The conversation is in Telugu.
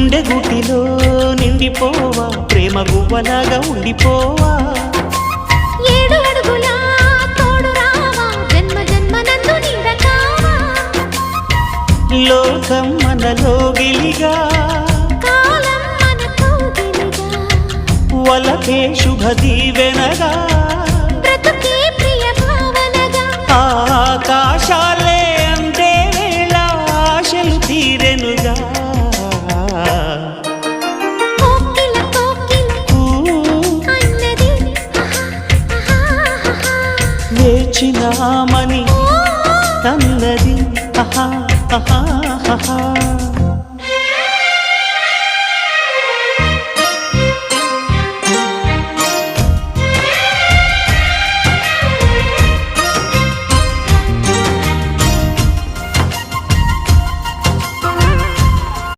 గుండె గుటిలో నిండిపోవా ప్రేమ గువ్వలాగా ఉండిపోవా 7 అడుగుల తోడు రావా జన్మ జన్మనందు నీడకావా లోకం మనలో గిలిగా కాలం మనతో గిలిగా వలకే శుభ దీవెనగా బ్రతుకే ప్రియ భావనగా ఆకాశాలే అందే వేళ ఆశలు తీరెనుగా కోకిల అన్నది వేచినామని అన్నది